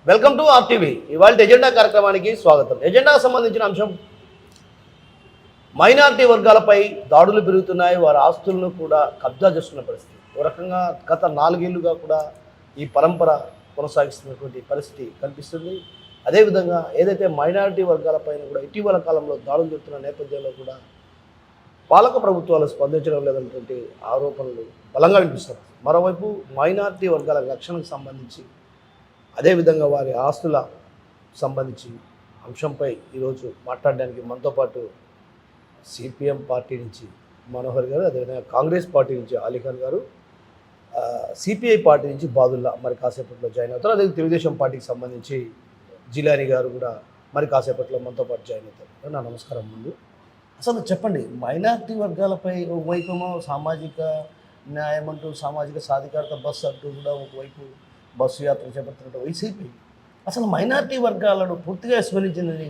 Welcome to RTV. ఇవాళ agenda కార్యక్రమానికి స్వాగతం. ఎజెండాకు సంబంధించిన అంశం మైనారిటీ వర్గాలపై దాడులు పెరుగుతున్నాయి, వారి ఆస్తులను కూడా కబ్జా చేస్తున్న పరిస్థితి. ఓ రకంగా గత 4 ఏళ్లుగా కూడా ఈ పరంపర కొనసాగిస్తున్నటువంటి పరిస్థితి కనిపిస్తుంది. అదేవిధంగా ఏదైతే మైనారిటీ వర్గాలపైన కూడా ఇటీవల కాలంలో దాడులు జరుగుతున్న నేపథ్యంలో కూడా పాలక ప్రభుత్వాలు స్పందించడం లేదన్నటువంటి ఆరోపణలు బలంగా వినిపిస్తున్నాయి. మరోవైపు మైనారిటీ వర్గాల రక్షణకు సంబంధించి అదేవిధంగా వారి ఆస్తుల సంబంధించి అంశంపై ఈరోజు మాట్లాడడానికి మనతో పాటు సిపిఎం పార్టీ నుంచి మనోహర్ గారు, అదేవిధంగా కాంగ్రెస్ పార్టీ నుంచి అలీఖాన్ గారు, సిపిఐ పార్టీ నుంచి బాదుల్లా మరి కాసేపట్లో జాయిన్ అవుతారు. అదే తెలుగుదేశం పార్టీకి సంబంధించి జిలానీ గారు కూడా మరి కాసేపట్లో మనతో పాటు జాయిన్ అవుతారు. నా నమస్కారం. ముందు అసలు చెప్పండి, మైనారిటీ వర్గాలపై ఒకవైపేమో సామాజిక న్యాయం అంటూ సామాజిక సాధికారత బస్సు అంటూ కూడా ఒకవైపు బస్సు యాత్ర చేపడుతున్న వైసీపీ అసలు మైనారిటీ వర్గాలను పూర్తిగా విస్మరించిందని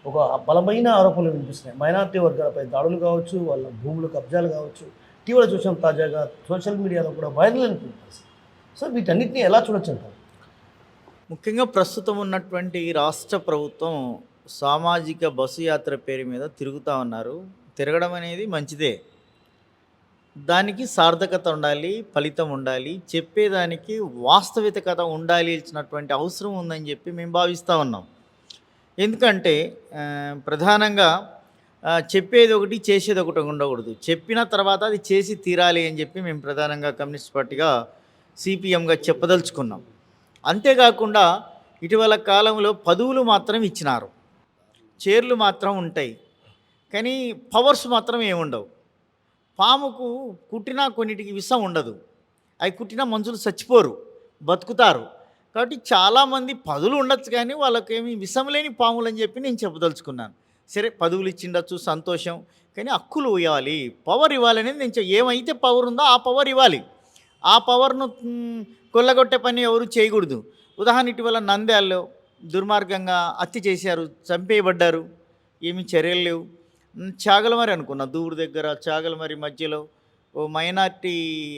ఒక బలమైన ఆరోపణలు వినిపిస్తున్నాయి. మైనారిటీ వర్గాలపై దాడులు కావచ్చు, వాళ్ళ భూములు కబ్జాలు కావచ్చు, ఇటీవల చూసాం తాజాగా సోషల్ మీడియాలో కూడా వైరల్ అయిపోతుంది. సో వీటన్నిటిని ఎలా చూడొచ్చు అంటారు? ముఖ్యంగా ప్రస్తుతం ఉన్నటువంటి రాష్ట్ర ప్రభుత్వం సామాజిక బస్సు యాత్ర పేరు మీద తిరుగుతూ ఉన్నారు. తిరగడం అనేది మంచిదే, దానికి సార్థకత ఉండాలి, ఫలితం ఉండాలి, చెప్పేదానికి వాస్తవికత ఉండాలి ఇచ్చినటువంటి అవసరం ఉందని చెప్పి మేము భావిస్తూ ఉన్నాం. ఎందుకంటే ప్రధానంగా చెప్పేది ఒకటి చేసేది ఒకటి ఉండకూడదు. చెప్పిన తర్వాత అది చేసి తీరాలి అని చెప్పి మేము ప్రధానంగా కమ్యూనిస్ట్ పార్టీగా సిపిఎంగా చెప్పదలుచుకున్నాం. అంతేకాకుండా ఇటీవల కాలంలో పదవులు మాత్రం ఇచ్చినారు, చైర్లు మాత్రం ఉంటాయి, కానీ పవర్స్ మాత్రం ఏముండవు. పాముకు కుట్టినా కొన్నిటికి విషం ఉండదు, అవి కుట్టినా మనుషులు చచ్చిపోరు, బతుకుతారు. కాబట్టి చాలామంది పదవులు ఉండొచ్చు కానీ వాళ్ళకేమి విషం లేని పాములు అని చెప్పి నేను చెప్పదలుచుకున్నాను. సరే, పదవులు ఇచ్చిండొచ్చు, సంతోషం, కానీ హక్కులు ఇవ్వాలి, పవర్ ఇవ్వాలనేది నేను ఏమైతే పవర్ ఉందో ఆ పవర్ ఇవ్వాలి. ఆ పవర్ను కొల్లగొట్టే పని ఎవరు చేయకూడదు. ఉదాహరణ, ఇటీవల నంద్యాలలో దుర్మార్గంగా హత్య చేశారు, చంపేయబడ్డారు, ఏమీ చర్యలు లేవు. చాగలమరి అనుకున్న దూరు దగ్గర చాగలమరి మధ్యలో ఓ మైనార్టీ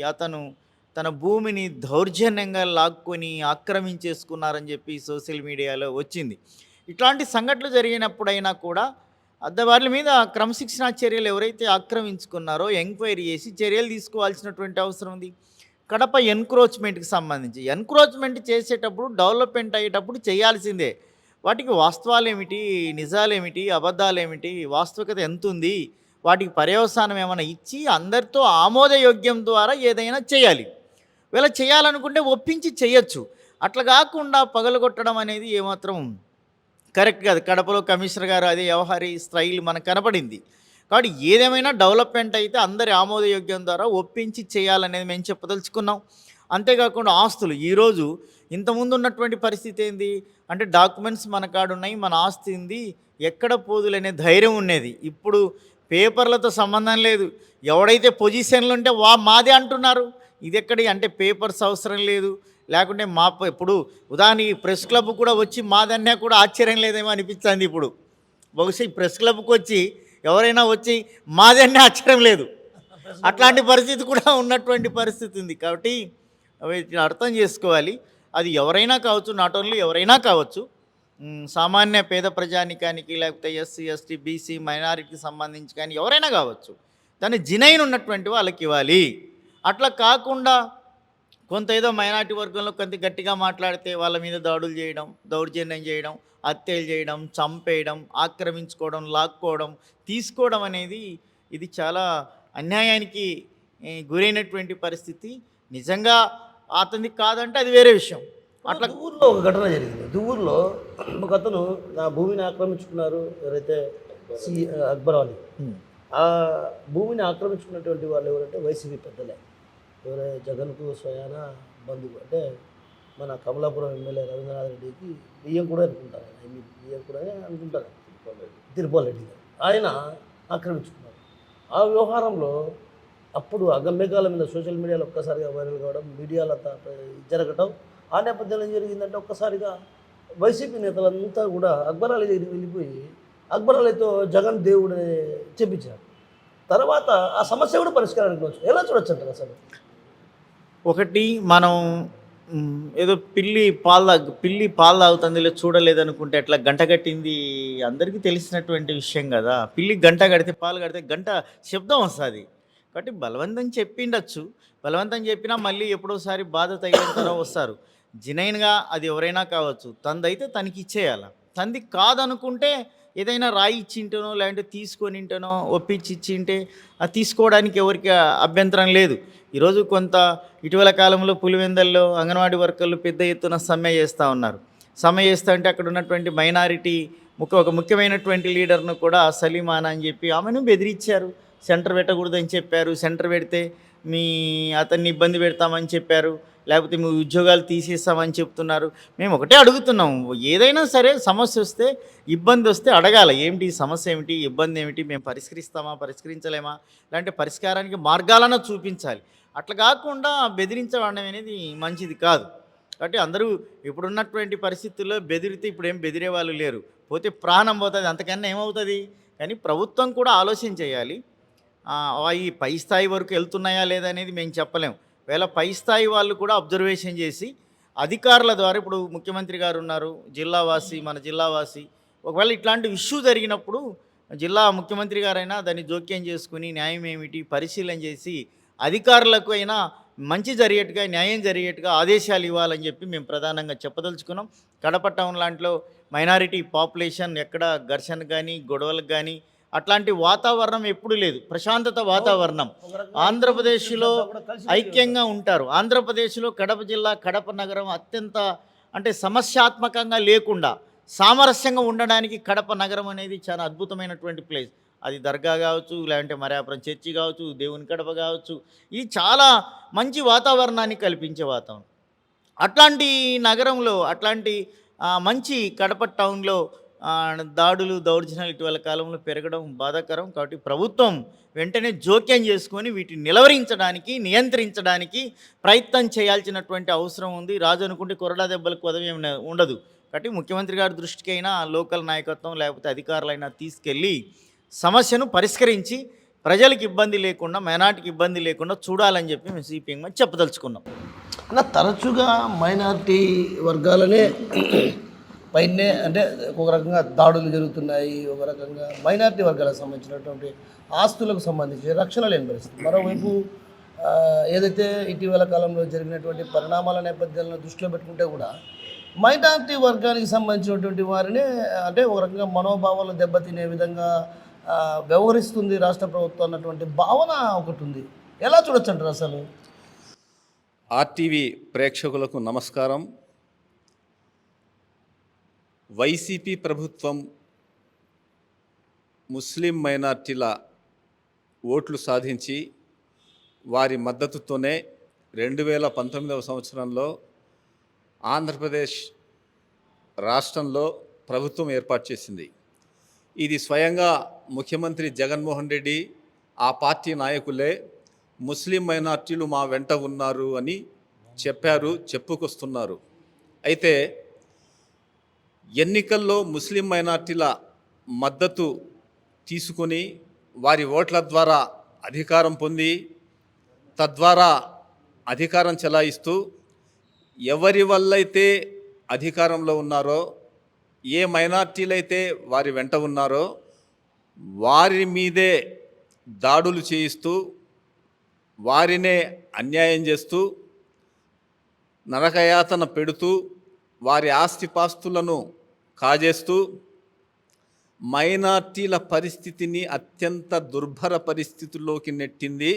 అతను తన భూమిని దౌర్జన్యంగా లాక్కొని ఆక్రమించేసుకున్నారని చెప్పి సోషల్ మీడియాలో వచ్చింది. ఇట్లాంటి సంఘటనలు జరిగినప్పుడైనా కూడా వాళ్ళ మీద క్రమశిక్షణా చర్యలు ఎవరైతే ఆక్రమించుకున్నారో ఎంక్వైరీ చేసి చర్యలు తీసుకోవాల్సినటువంటి అవసరం ఉంది. కడప ఎన్క్రోచ్మెంట్కి సంబంధించి ఎన్క్రోచ్మెంట్ చేసేటప్పుడు, డెవలప్మెంట్ అయ్యేటప్పుడు చేయాల్సిందే. వాటికి వాస్తవాలు ఏమిటి, నిజాలేమిటి, అబద్ధాలేమిటి, వాస్తవికత ఎంత ఉంది, వాటికి పర్యవసానం ఏమైనా ఇచ్చి అందరితో ఆమోదయోగ్యం ద్వారా ఏదైనా చేయాలి. వీళ్ళ చేయాలనుకుంటే ఒప్పించి చేయొచ్చు. అట్లా కాకుండా పగలగొట్టడం అనేది ఏమాత్రం కరెక్ట్ కాదు. కడపలో కమిషనర్ గారు అదే వ్యవహారీ స్టైల్ మనకు కనపడింది. కాబట్టి ఏదేమైనా డెవలప్మెంట్ అయితే అందరి ఆమోదయోగ్యం ద్వారా ఒప్పించి చేయాలనేది మేము చెప్పదలుచుకున్నాం. అంతేకాకుండా ఆస్తులు, ఈరోజు ఇంతకుముందు ఉన్నటువంటి పరిస్థితి ఏంది అంటే డాక్యుమెంట్స్ మన కాడ ఉన్నాయి, మన ఆస్తి ఉంది, ఎక్కడ పోదులనే ధైర్యం ఉండేది. ఇప్పుడు పేపర్లతో సంబంధం లేదు, ఎవడైతే పొజిషన్లు ఉంటే మాదే అంటున్నారు. ఇది ఎక్కడి అంటే పేపర్స్ అవసరం లేదు, లేకుంటే ఇప్పుడు ఉదాహరణకి ప్రెస్ క్లబ్ కూడా వచ్చి మాదన్నా కూడా ఆశ్చర్యం లేదేమో అనిపిస్తుంది. ఇప్పుడు బహుశా ఈ ప్రెస్ క్లబ్కి వచ్చి ఎవరైనా వచ్చి మాదన్నా ఆశ్చర్యం లేదు, అట్లాంటి పరిస్థితి కూడా ఉన్నటువంటి పరిస్థితి ఉంది. కాబట్టి వీటిని అర్థం చేసుకోవాలి. అది ఎవరైనా కావచ్చు, నాట్ ఓన్లీ ఎవరైనా కావచ్చు, సామాన్య పేద ప్రజానికానికి లేకపోతే ఎస్సీ ఎస్టీ బీసీ మైనారిటీకి సంబంధించి కానీ ఎవరైనా కావచ్చు, దాన్ని జినైన్ ఉన్నటువంటి వాళ్ళకి ఇవ్వాలి. అట్లా కాకుండా కొంత ఏదో మైనారిటీ వర్గంలో కొంత గట్టిగా మాట్లాడితే వాళ్ళ మీద దాడులు చేయడం, దౌర్జన్యం చేయడం, హత్యలు చేయడం, చంపేయడం, ఆక్రమించుకోవడం, లాక్కోవడం, తీసుకోవడం అనేది ఇది చాలా అన్యాయానికి గురైనటువంటి పరిస్థితి. నిజంగా అతనికి కాదంటే అది వేరే విషయం. అట్లా దువ్వూరులో ఒక ఘటన జరిగింది. దువ్వూరులో ఒక అతను నా భూమిని ఆక్రమించుకున్నారు, ఎవరైతే అక్బర్ అలీ. ఆ భూమిని ఆక్రమించుకున్నటువంటి వాళ్ళు ఎవరంటే వైసీపీ పెద్దలే. ఎవరైతే జగన్కు స్వయాన బంధువు అంటే మన కమలాపురం ఎమ్మెల్యే రవీంద్రనాథ్ రెడ్డికి బియ్యం కూడా అనుకుంటారు, బియ్యం కూడా అనుకుంటారు, తిరుపతి రెడ్డి గారు ఆయన ఆక్రమించుకున్నారు. ఆ వ్యవహారంలో అప్పుడు అగమ్యకాల మీద సోషల్ మీడియాలో ఒక్కసారిగా వైరల్ కావడం, మీడియాలో జరగటం, ఆ నేపథ్యంలో ఏం జరిగిందంటే ఒక్కసారిగా వైసీపీ నేతలంతా కూడా అక్బర్ అలీ దగ్గరికి వెళ్ళిపోయి అక్బర్ అలీతో జగన్ దేవుడిని చెప్పించారు. తర్వాత ఆ సమస్య కూడా పరిష్కారానికి వచ్చు. ఎలా చూడొచ్చు అంటారు అసలు? ఒకటి, మనం ఏదో పిల్లి పాలు తాగుతుంది ఇలా చూడలేదనుకుంటే ఎట్లా గంట కట్టింది అందరికీ తెలిసినటువంటి విషయం కదా. పిల్లి గంట కడితే పాలు కడితే గంట శబ్దం వస్తుంది. కాబట్టి బలవంతం చెప్పిండొచ్చు. బలవంతం చెప్పినా మళ్ళీ ఎప్పుడోసారి బాధ తగిలిన తర్వాత వస్తారు. జెన్యూన్‌గా అది ఎవరైనా కావచ్చు. తనదైతే తనకి ఇచ్చేయాల. తనది కాదనుకుంటే ఏదైనా రాయి ఇచ్చింటనో లేదంటే తీసుకొనింటనో ఒప్పించి ఇచ్చింటే అది తీసుకోవడానికి ఎవరికి అభ్యంతరం లేదు. ఈరోజు కొంత ఇటీవల కాలంలో పులివెందుల్లో అంగన్వాడీ వర్కర్లు పెద్ద ఎత్తున సమ్మె చేస్తూ ఉన్నారు. సమ్మె చేస్తూ ఉంటే అక్కడ ఉన్నటువంటి మైనారిటీ ఒక ముఖ్యమైనటువంటి లీడర్ను కూడా సలీమానా అని చెప్పి ఆమెను బెదిరించారు. సెంటర్ పెట్టకూడదని చెప్పారు. సెంటర్ పెడితే అతన్ని ఇబ్బంది పెడతామని చెప్పారు. లేకపోతే మీ ఉద్యోగాలు తీసేస్తామని చెప్తున్నారు. మేము ఒకటే అడుగుతున్నాం, ఏదైనా సరే సమస్య వస్తే ఇబ్బంది వస్తే అడగాలి. ఏమిటి సమస్య, ఏమిటి ఇబ్బంది, ఏమిటి, మేము పరిష్కరిస్తామా పరిష్కరించలేమా, లేదంటే పరిష్కారానికి మార్గాలను చూపించాలి. అట్లా కాకుండా బెదిరించడం అనేది మంచిది కాదు. కాబట్టి అందరూ ఇప్పుడున్నటువంటి పరిస్థితుల్లో బెదిరితే ఇప్పుడు ఏం బెదిరే వాళ్ళు లేరు. పోతే ప్రాణం పోతుంది, అంతకన్నా ఏమవుతుంది. కానీ ప్రభుత్వం కూడా ఆలోచన చేయాలి. ఈ పై స్థాయి వరకు వెళ్తున్నాయా లేదా అనేది మేము చెప్పలేము. వేళ పై స్థాయి వాళ్ళు కూడా అబ్జర్వేషన్ చేసి అధికారుల ద్వారా, ఇప్పుడు ముఖ్యమంత్రి గారు ఉన్నారు, మన జిల్లావాసి, ఒకవేళ ఇట్లాంటి ఇష్యూ జరిగినప్పుడు జిల్లా ముఖ్యమంత్రి గారైనా దాన్ని జోక్యం చేసుకుని న్యాయం ఏమిటి పరిశీలన చేసి అధికారులకు అయినా మంచి జరిగేట్టుగా, న్యాయం జరిగేట్టుగా ఆదేశాలు ఇవ్వాలని చెప్పి మేము ప్రధానంగా చెప్పదలుచుకున్నాం. కడప టౌన్ లాంటిలో మైనారిటీ పాపులేషన్ ఎక్కడ ఘర్షణ కానీ గొడవలకు కానీ అట్లాంటి వాతావరణం ఎప్పుడు లేదు. ప్రశాంతత వాతావరణం. ఆంధ్రప్రదేశ్లో ఐక్యంగా ఉంటారు. ఆంధ్రప్రదేశ్లో కడప జిల్లా, కడప నగరం అత్యంత సమస్యాత్మకంగా లేకుండా సామరస్యంగా ఉండడానికి కడప నగరం అనేది చాలా అద్భుతమైనటువంటి ప్లేస్. అది దర్గా కావచ్చు, లేదంటే మర్యాపురం చర్చి కావచ్చు, దేవుని కడప కావచ్చు, ఇది చాలా మంచి వాతావరణాన్ని కల్పించే వాతావరణం. అట్లాంటి నగరంలో, అట్లాంటి మంచి కడప టౌన్లో దాడులు, దౌర్జన్యాలు ఇటీవల కాలంలో పెరగడం బాధాకరం. కాబట్టి ప్రభుత్వం వెంటనే జోక్యం చేసుకొని వీటిని నిలవరించడానికి, నియంత్రించడానికి ప్రయత్నం చేయాల్సినటువంటి అవసరం ఉంది. రాజు అనుకుంటే కొరడా దెబ్బలకు పదవి ఉండదు. కాబట్టి ముఖ్యమంత్రి గారి దృష్టికైనా లోకల్ నాయకత్వం లేకపోతే అధికారులైనా తీసుకెళ్ళి సమస్యను పరిష్కరించి ప్రజలకు ఇబ్బంది లేకుండా, మైనార్టీకి ఇబ్బంది లేకుండా చూడాలని చెప్పి మేము సిపిఎం చెప్పదలుచుకున్నాం. అలా తరచుగా మైనారిటీ వర్గాలనే పైనే అంటే ఒక రకంగా దాడులు జరుగుతున్నాయి. ఒక రకంగా మైనారిటీ వర్గాలకు సంబంధించినటువంటి ఆస్తులకు సంబంధించి రక్షణ లేని పరిస్థితి. మరోవైపు ఏదైతే ఇటీవల కాలంలో జరిగినటువంటి పరిణామాల నేపథ్యాలను దృష్టిలో పెట్టుకుంటే కూడా మైనారిటీ వర్గానికి సంబంధించినటువంటి వారిని అంటే ఒక రకంగా మనోభావాలు దెబ్బతినే విధంగా వ్యవహరిస్తుంది రాష్ట్ర ప్రభుత్వం అన్నటువంటి భావన ఒకటి ఉంది. ఎలా చూడొచ్చు అంటారు అసలు? ఆర్టీవీ ప్రేక్షకులకు నమస్కారం. వైసీపీ ప్రభుత్వం ముస్లిం మైనార్టీల ఓట్లు సాధించి వారి మద్దతుతోనే 2019 సంవత్సరంలో ఆంధ్రప్రదేశ్ రాష్ట్రంలో ప్రభుత్వం ఏర్పాటు చేసింది. ఇది స్వయంగా ముఖ్యమంత్రి జగన్మోహన్ రెడ్డి, ఆ పార్టీ నాయకులే ముస్లిం మైనార్టీలు మా వెంట ఉన్నారు అని చెప్పారు, చెప్పుకొస్తున్నారు. అయితే ఎన్నికల్లో ముస్లిం మైనార్టీల మద్దతు తీసుకొని వారి ఓట్ల ద్వారా అధికారం పొంది తద్వారా అధికారం చెలాయిస్తూ ఎవరి వల్లైతే అధికారంలో ఉన్నారో, ఏ మైనార్టీలైతే వారి వెంట ఉన్నారో వారి మీదే దాడులు చేయిస్తూ, వారినే అన్యాయం చేస్తూ, నరకయాతన పెడుతూ, వారి ఆస్తిపాస్తులను కాజేస్తూ మైనార్టీల పరిస్థితిని అత్యంత దుర్భర పరిస్థితుల్లోకి నెట్టింది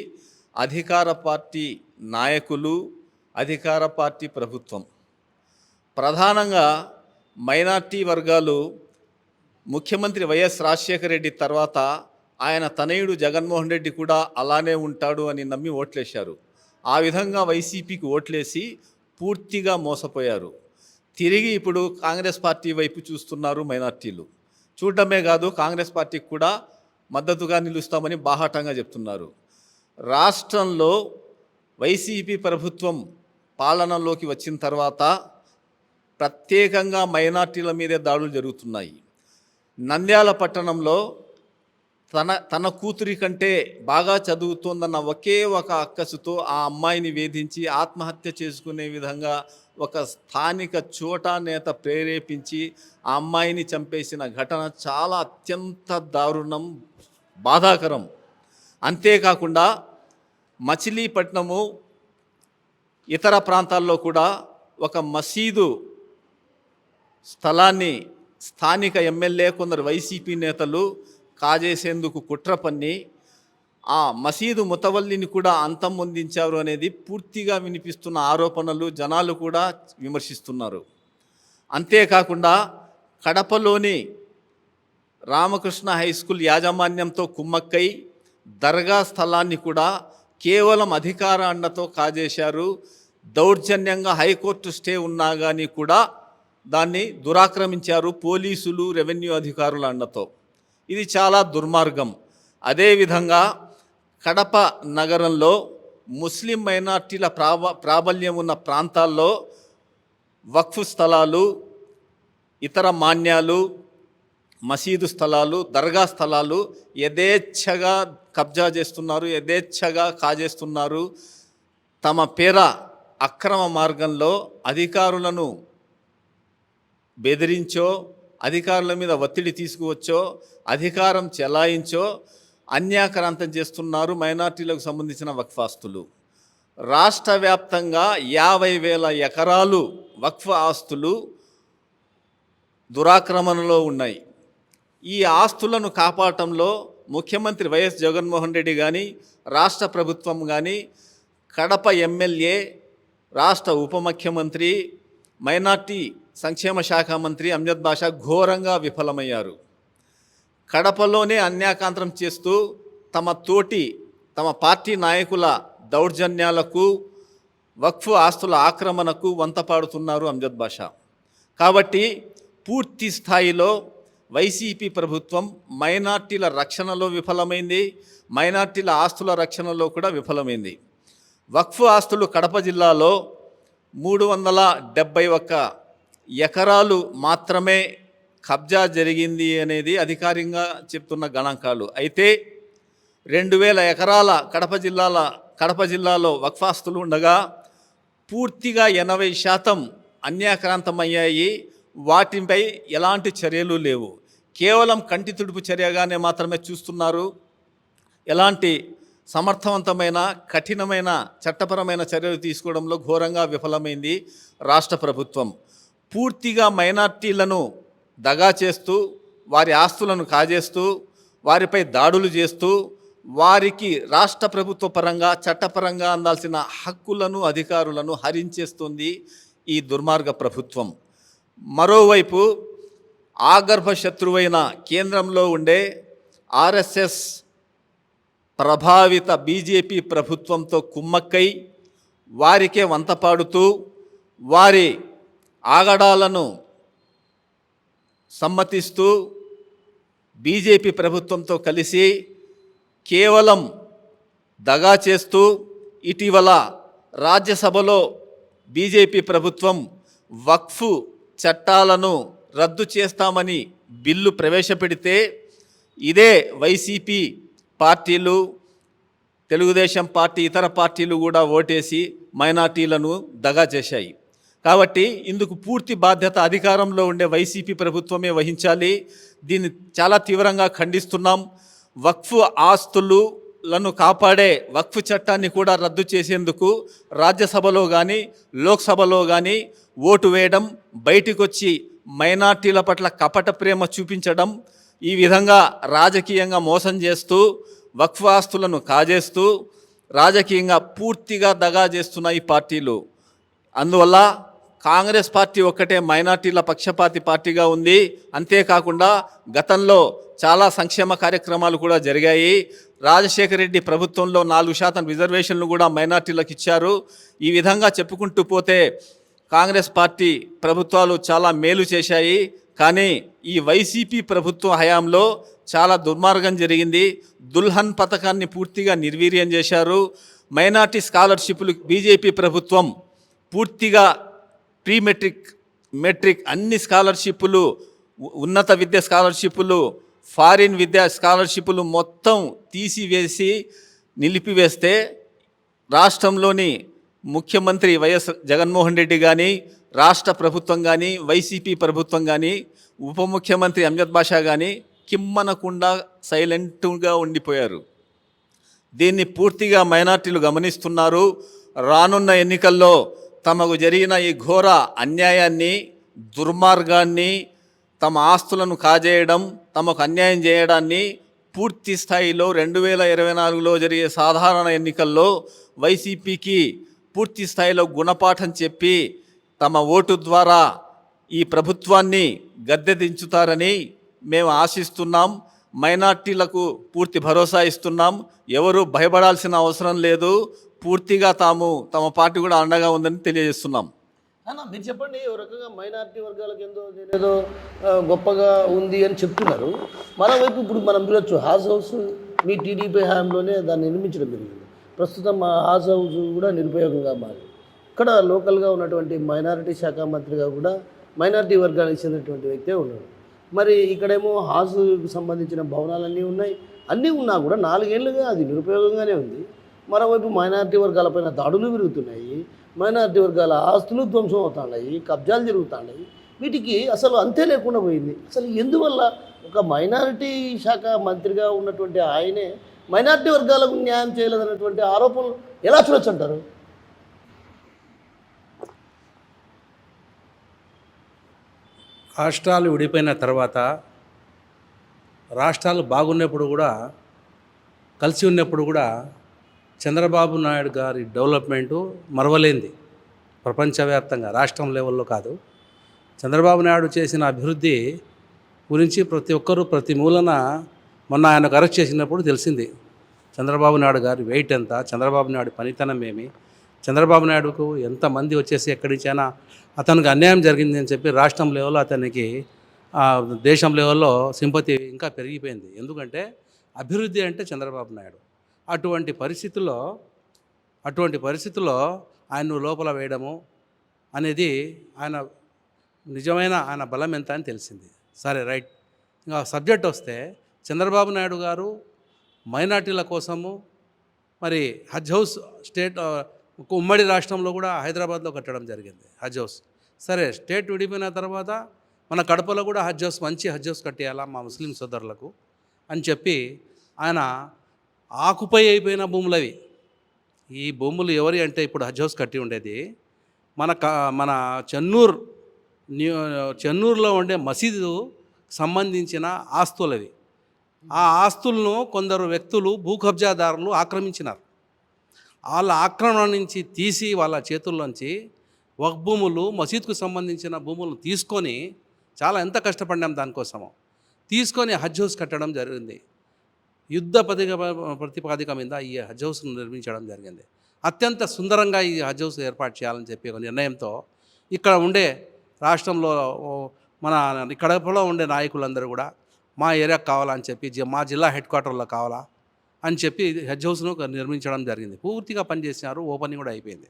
అధికార పార్టీ నాయకులు, అధికార పార్టీ ప్రభుత్వం. ప్రధానంగా మైనార్టీ వర్గాలు ముఖ్యమంత్రి వైఎస్ రాజశేఖర రెడ్డి తర్వాత ఆయన తనయుడు జగన్మోహన్ రెడ్డి కూడా అలానే ఉంటాడు అని నమ్మి ఓట్లేశారు. ఆ విధంగా వైసీపీకి ఓట్లేసి పూర్తిగా మోసపోయారు. తిరిగి ఇప్పుడు కాంగ్రెస్ పార్టీ వైపు చూస్తున్నారు మైనార్టీలు. చూడటమే కాదు, కాంగ్రెస్ పార్టీకి కూడా మద్దతుగా నిలుస్తామని బాహాటంగా చెప్తున్నారు. రాష్ట్రంలో వైసీపీ ప్రభుత్వం పాలనలోకి వచ్చిన తర్వాత ప్రత్యేకంగా మైనార్టీల మీదే దాడులు జరుగుతున్నాయి. నంద్యాల పట్టణంలో తన కూతురి కంటే బాగా చదువుతోందన్న ఒకే ఒక అక్కసుతో ఆ అమ్మాయిని వేధించి ఆత్మహత్య చేసుకునే విధంగా ఒక స్థానిక చోటా నేత ప్రేరేపించి ఆ అమ్మాయిని చంపేసిన ఘటన చాలా అత్యంత దారుణం, బాధాకరం. అంతేకాకుండా మచిలీపట్నము ఇతర ప్రాంతాల్లో కూడా ఒక మసీదు స్థలాన్ని స్థానిక ఎమ్మెల్యే కొందరు వైసీపీ నేతలు కాజేసేందుకు కుట్ర పన్ని ఆ మసీదు ముతవల్లిని కూడా అంతమొందించారు అనేది పూర్తిగా వినిపిస్తున్న ఆరోపణలు జనాలు కూడా విమర్శిస్తున్నారు. అంతేకాకుండా కడపలోని రామకృష్ణ హై స్కూల్ యాజమాన్యంతో కుమ్మక్కై దర్గా స్థలాన్ని కూడా కేవలం అధికార అండతో కాజేశారు. దౌర్జన్యంగా హైకోర్టు స్టే ఉన్నా కానీ కూడా దాన్ని దురాక్రమించారు పోలీసులు, రెవెన్యూ అధికారుల అండతో. ఇది చాలా దుర్మార్గం. అదేవిధంగా కడప నగరంలో ముస్లిం మైనార్టీల ప్రాబల్యం ఉన్న ప్రాంతాల్లో వక్ఫ్ స్థలాలు, ఇతర మాన్యాలు, మసీదు స్థలాలు, దర్గా స్థలాలు యథేచ్ఛగా కబ్జా చేస్తున్నారు, యథేచ్ఛగా కాజేస్తున్నారు. తమ పేర అక్రమ మార్గంలో అధికారులను బెదిరించో, అధికారుల మీద ఒత్తిడి తీసుకువచ్చో, అధికారం చెలాయించో అన్యాక్రాంతం చేస్తున్నారు మైనార్టీలకు సంబంధించిన వక్ఫ్ ఆస్తులు. రాష్ట్ర వ్యాప్తంగా 50,000 ఎకరాలు వక్ఫ్ ఆస్తులు దురాక్రమణలో ఉన్నాయి. ఈ ఆస్తులను కాపాడటంలో ముఖ్యమంత్రి వైఎస్ జగన్మోహన్ రెడ్డి కానీ, రాష్ట్ర ప్రభుత్వం కానీ, కడప ఎమ్మెల్యే, రాష్ట్ర ఉప ముఖ్యమంత్రి, మైనార్టీ సంక్షేమ శాఖ మంత్రి అమ్జద్ బాషా ఘోరంగా విఫలమయ్యారు. కడపలోనే అన్యాకాంతం చేస్తూ తమ పార్టీ నాయకుల దౌర్జన్యాలకు, వక్ఫ్ ఆస్తుల ఆక్రమణకు వంతపాడుతున్నారు అమ్జద్ బాషా. కాబట్టి పూర్తి స్థాయిలో వైసీపీ ప్రభుత్వం మైనార్టీల రక్షణలో విఫలమైంది, మైనార్టీల ఆస్తుల రక్షణలో కూడా విఫలమైంది. వక్ఫ్ ఆస్తులు కడప జిల్లాలో 371 ఎకరాలు మాత్రమే కబ్జా జరిగింది అనేది అధికారికంగా చెప్తున్న గణాంకాలు. అయితే 2,000 ఎకరాల కడప జిల్లాలో వక్ఫ్ ఆస్తులు ఉండగా పూర్తిగా 80% అన్యాక్రాంతమయ్యాయి. వాటిపై ఎలాంటి చర్యలు లేవు. కేవలం కంటి తుడుపు చర్యగానే మాత్రమే చూస్తున్నారు. ఎలాంటి సమర్థవంతమైన, కఠినమైన చట్టపరమైన చర్యలు తీసుకోవడంలో ఘోరంగా విఫలమైంది రాష్ట్ర ప్రభుత్వం. పూర్తిగా మైనార్టీలను దగా చేస్తూ, వారి ఆస్తులను కాజేస్తూ, వారిపై దాడులు చేస్తూ, వారికి రాష్ట్ర ప్రభుత్వ పరంగా, చట్టపరంగా అందాల్సిన హక్కులను, అధికారులను హరించేస్తుంది ఈ దుర్మార్గ ప్రభుత్వం. మరోవైపు ఆగర్భ శత్రువైన కేంద్రంలో ఉండే ఆర్ఎస్ఎస్ ప్రభావిత బీజేపీ ప్రభుత్వంతో కుమ్మక్కై వారికే వంతపాడుతూ, వారి ఆగడాలను సమ్మతిస్తూ బీజేపీ ప్రభుత్వంతో కలిసి కేవలం దగా చేస్తూ, ఇటీవల రాజ్యసభలో బీజేపీ ప్రభుత్వం వక్ఫ్ చట్టాలను రద్దు చేస్తామని బిల్లు ప్రవేశపెడితే ఇదే వైసీపీ పార్టీలు, తెలుగుదేశం పార్టీ, ఇతర పార్టీలు కూడా ఓటేసి మైనార్టీలను దగా చేశాయి. కాబట్టి ఇందుకు పూర్తి బాధ్యత అధికారంలో ఉండే వైసీపీ ప్రభుత్వమే వహించాలి. దీన్ని చాలా తీవ్రంగా ఖండిస్తున్నాం. వక్ఫ్ ఆస్తులను కాపాడే వక్ఫ్ చట్టాన్ని కూడా రద్దు చేసేందుకు రాజ్యసభలో కానీ, లోక్సభలో కానీ ఓటు వేయడం, బయటికి వచ్చి మైనార్టీల పట్ల కపట ప్రేమ చూపించడం, ఈ విధంగా రాజకీయంగా మోసం చేస్తూ, వక్ఫ్ ఆస్తులను కాజేస్తూ, రాజకీయంగా పూర్తిగా దగా చేస్తున్న ఈ పార్టీలు. అందువల్ల కాంగ్రెస్ పార్టీ ఒక్కటే మైనార్టీల పక్షపాతి పార్టీగా ఉంది. అంతేకాకుండా గతంలో చాలా సంక్షేమ కార్యక్రమాలు కూడా జరిగాయి. రాజశేఖర రెడ్డి ప్రభుత్వంలో 4% రిజర్వేషన్లు కూడా మైనార్టీలకు ఇచ్చారు. ఈ విధంగా చెప్పుకుంటూ పోతే కాంగ్రెస్ పార్టీ ప్రభుత్వాలు చాలా మేలు చేశాయి. కానీ ఈ వైసీపీ ప్రభుత్వ హయాంలో చాలా దుర్మార్గం జరిగింది. దుల్హన్ పథకాన్ని పూర్తిగా నిర్వీర్యం చేశారు. మైనార్టీ స్కాలర్షిప్లు బీజేపీ ప్రభుత్వం పూర్తిగా ప్రీ మెట్రిక్ అన్ని స్కాలర్షిప్పులు, ఉన్నత విద్య స్కాలర్షిప్పులు, ఫారిన్ విద్యా స్కాలర్షిప్పులు మొత్తం తీసివేసి నిలిపివేస్తే రాష్ట్రంలోని ముఖ్యమంత్రి వైఎస్ జగన్మోహన్ రెడ్డి కానీ, రాష్ట్ర ప్రభుత్వం కానీ, వైసీపీ ప్రభుత్వం కానీ, ఉప ముఖ్యమంత్రి అంజద్ బాషా కానీ కిమ్మనకుండా సైలెంట్గా ఉండిపోయారు. దీన్ని పూర్తిగా మైనార్టీలు గమనిస్తున్నారు. రానున్న ఎన్నికల్లో తమకు జరిగిన ఈ ఘోర అన్యాయాన్ని, దుర్మార్గాన్ని, తమ ఆస్తులను కాజేయడం, తమకు అన్యాయం చేయడాన్ని పూర్తి స్థాయిలో 2024లో జరిగే సాధారణ ఎన్నికల్లో వైసీపీకి పూర్తి స్థాయిలో గుణపాఠం చెప్పి తమ ఓటు ద్వారా ఈ ప్రభుత్వాన్ని గద్దె దించుతారని మేము ఆశిస్తున్నాం. మైనార్టీలకు పూర్తి భరోసా ఇస్తున్నాం. ఎవరు భయపడాల్సిన అవసరం లేదు. పూర్తిగా తమ పార్టీ కూడా అండగా ఉందని తెలియజేస్తున్నాం. అన్న మీరు చెప్పండి, ఒక రకంగా మైనారిటీ వర్గాలకు ఏదో గొప్పగా ఉంది అని చెప్తున్నారు. మరోవైపు ఇప్పుడు మనం చూడొచ్చు, హౌస్ మీ టీడీపీ హయాంలోనే దాన్ని నిర్మించడం జరిగింది. ప్రస్తుతం మా హౌస్ కూడా నిరుపయోగంగా మారి ఇక్కడ లోకల్గా ఉన్నటువంటి మైనారిటీ శాఖ మంత్రిగా కూడా మైనారిటీ వర్గానికి చెందినటువంటి వ్యక్తే ఉన్నాడు. మరి ఇక్కడేమో హాజుకు సంబంధించిన భవనాలన్నీ ఉన్నాయి. అన్నీ ఉన్నా కూడా 4 ఏళ్ళుగా అది నిరుపయోగంగానే ఉంది. మరోవైపు మైనారిటీ వర్గాలపైన దాడులు పెరుగుతున్నాయి. మైనారిటీ వర్గాల ఆస్తులు ధ్వంసం అవుతున్నాయి, కబ్జాలు జరుగుతున్నాయి. వీటికి అసలు అంతే లేకుండా పోయింది. అసలు ఎందువల్ల ఒక మైనారిటీ శాఖ మంత్రిగా ఉన్నటువంటి ఆయనే మైనారిటీ వర్గాలకు న్యాయం చేయలేదన్నటువంటి ఆరోపణలు ఎలా చూడొచ్చు అంటారు? రాష్ట్రాలు విడిపోయిన తర్వాత రాష్ట్రాలు బాగున్నప్పుడు కూడా, కలిసి ఉన్నప్పుడు కూడా చంద్రబాబు నాయుడు గారి డెవలప్మెంటు మరవలేంది. ప్రపంచవ్యాప్తంగా రాష్ట్రం లెవెల్లో కాదు, చంద్రబాబు నాయుడు చేసిన అభివృద్ధి గురించి ప్రతి ఒక్కరూ ప్రతి మూలన మొన్న ఆయనకు అరెస్ట్ చేసినప్పుడు తెలిసింది చంద్రబాబు నాయుడు గారి వెయిట్ ఎంత, చంద్రబాబు నాయుడు పనితనం ఏమి, చంద్రబాబు నాయుడుకు ఎంతమంది వచ్చేసి ఎక్కడి నుంచైనా అతనికి అన్యాయం జరిగింది అని చెప్పి రాష్ట్రం లెవెల్లో అతనికి దేశం లెవెల్లో సింపతి ఇంకా పెరిగిపోయింది. ఎందుకంటే అభివృద్ధి అంటే చంద్రబాబు నాయుడు. అటువంటి పరిస్థితుల్లో ఆయన్ను లోపల వేయడము అనేది ఆయన బలం ఎంత అని తెలిసింది. సరే, రైట్. ఇంకా సబ్జెక్ట్ వస్తే, చంద్రబాబు నాయుడు గారు మైనార్టీల కోసము మరి హజ్ హౌస్ స్టేట్ ఉమ్మడి రాష్ట్రంలో కూడా హైదరాబాద్లో కట్టడం జరిగింది హజ్ హౌస్. సరే, స్టేట్ విడిపోయిన తర్వాత మన కడపలో కూడా మంచి హజ్ హౌస్ కట్టేయాలా మా ముస్లిం సోదరులకు అని చెప్పి ఆయన ఆకుపై అయిపోయిన భూములు అవి. ఈ భూములు ఎవరి అంటే ఇప్పుడు హజ్ హౌస్ కట్టి ఉండేది మన చెన్నూరులో ఉండే మసీదు సంబంధించిన ఆస్తులవి. ఆ ఆస్తులను కొందరు వ్యక్తులు భూ కబ్జాదారులు ఆక్రమించినారు. వాళ్ళ ఆక్రమణ నుంచి తీసి వాళ్ళ చేతుల్లోంచి వక్ఫ్ భూములు, మసీద్కు సంబంధించిన భూములను తీసుకొని, చాలా ఎంత కష్టపడినాం దానికోసము, తీసుకొని హజ్ హౌస్ కట్టడం జరిగింది. యుద్ధ ప్రతిపాదిక మీద ఈ హజ్ హౌస్ను నిర్మించడం జరిగింది. అత్యంత సుందరంగా ఈ హజ్ హౌస్ ఏర్పాటు చేయాలని చెప్పి ఒక నిర్ణయంతో ఇక్కడ ఉండే రాష్ట్రంలో మన కడపలో ఉండే నాయకులందరూ కూడా మా ఏరియాకు కావాలని చెప్పి, మా జిల్లా హెడ్ క్వార్టర్లో కావాలా అని చెప్పి హజ్ హౌస్ను నిర్మించడం జరిగింది. పూర్తిగా పనిచేసినారు, ఓపెనింగ్ కూడా అయిపోయింది.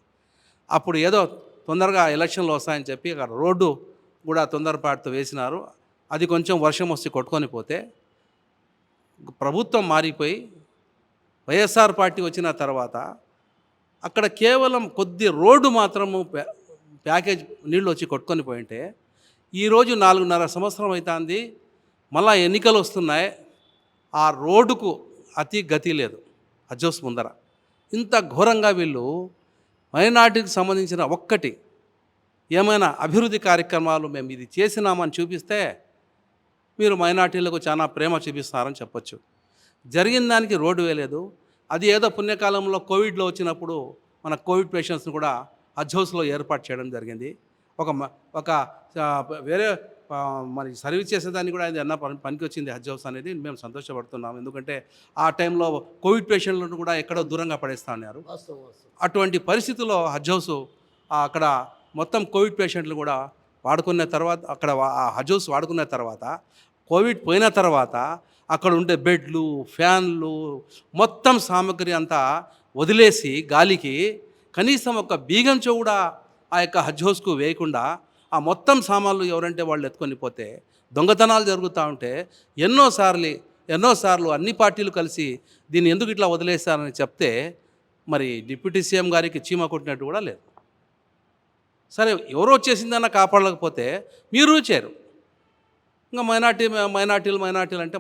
అప్పుడు ఏదో తొందరగా ఎలక్షన్లు వస్తాయని చెప్పి అక్కడ రోడ్డు కూడా తొందరపాటుతో వేసినారు. అది కొంచెం వర్షం వస్తే కొట్టుకొని పోతే ప్రభుత్వం మారిపోయి వైఎస్ఆర్ పార్టీ వచ్చిన తర్వాత అక్కడ కేవలం కొద్ది రోడ్డు మాత్రము ప్యాకేజ్ నీళ్ళు వచ్చి కొట్టుకొని పోయింటే, ఈరోజు 4.5 సంవత్సరం అవుతుంది, మళ్ళా ఎన్నికలు వస్తున్నాయి, ఆ రోడ్డుకు అతి గతి లేదు హజ్ హౌస్ ముందర. ఇంత ఘోరంగా వీళ్ళు మైనార్టీకి సంబంధించిన ఒక్కటి ఏమైనా అభివృద్ధి కార్యక్రమాలు మేము ఇది చేసినామని చూపిస్తే మీరు మైనార్టీలకు చాలా ప్రేమ చూపిస్తున్నారని చెప్పొచ్చు. జరిగిన దానికి రోడ్డు వేయలేదు. అది ఏదో పుణ్యకాలంలో కోవిడ్లో వచ్చినప్పుడు మన కోవిడ్ పేషెంట్స్ని కూడా హజ్ హౌస్లో ఏర్పాటు చేయడం జరిగింది. ఒక వేరే మరి సర్వీస్ చేసేదానికి కూడా అది అన్న పనికి వచ్చింది హజ్ హౌస్ అనేది. మేము సంతోషపడుతున్నాం. ఎందుకంటే ఆ టైంలో కోవిడ్ పేషెంట్లను కూడా ఎక్కడో దూరంగా పడేస్తా ఉన్నారు. అటువంటి పరిస్థితుల్లో హజ్ హౌస్ అక్కడ మొత్తం కోవిడ్ పేషెంట్లు కూడా వాడుకున్న తర్వాత, అక్కడ ఆ హజ్ హౌస్ వాడుకున్న తర్వాత, కోవిడ్ పోయిన తర్వాత అక్కడ ఉండే బెడ్లు, ఫ్యాన్లు, మొత్తం సామాగ్రి అంతా వదిలేసి గాలికి కనీసం ఒక బీగంచో కూడా ఆ యొక్క హజ్ హౌస్కు వేయకుండా ఆ మొత్తం సామాన్లు ఎవరంటే వాళ్ళు ఎత్తుకొని పోతే దొంగతనాలు జరుగుతూ ఉంటే ఎన్నోసార్లు అన్ని పార్టీలు కలిసి దీన్ని ఎందుకు ఇట్లా వదిలేస్తారని చెప్తే మరి డిప్యూటీ సీఎం గారికి చీమ కొట్టినట్టు కూడా లేదు. సరే, ఎవరో వచ్చేసిందన్న కాపాడలేకపోతే మీరు చేరు. ఇంకా మైనార్టీలు అంటే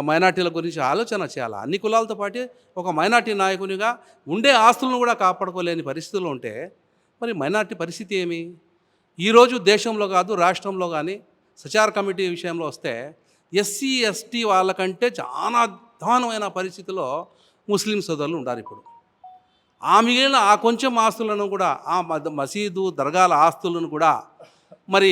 మైనార్టీల గురించి ఆలోచన చేయాలి. అన్ని కులాలతో పాటు ఒక మైనార్టీ నాయకునిగా ఉండే ఆస్తులను కూడా కాపాడుకోలేని పరిస్థితుల్లో ఉంటే మరి మైనార్టీ పరిస్థితి ఏమి? ఈరోజు దేశంలో కాదు రాష్ట్రంలో కానీ సచార్ కమిటీ విషయంలో వస్తే ఎస్సీ ఎస్టీ వాళ్ళకంటే చాలా అధ్వానమైన పరిస్థితిలో ముస్లిం సోదరులు ఉన్నారు. ఇప్పుడు మిగిలిన కొంచెం ఆస్తులను కూడా మసీదు దర్గాల ఆస్తులను కూడా మరి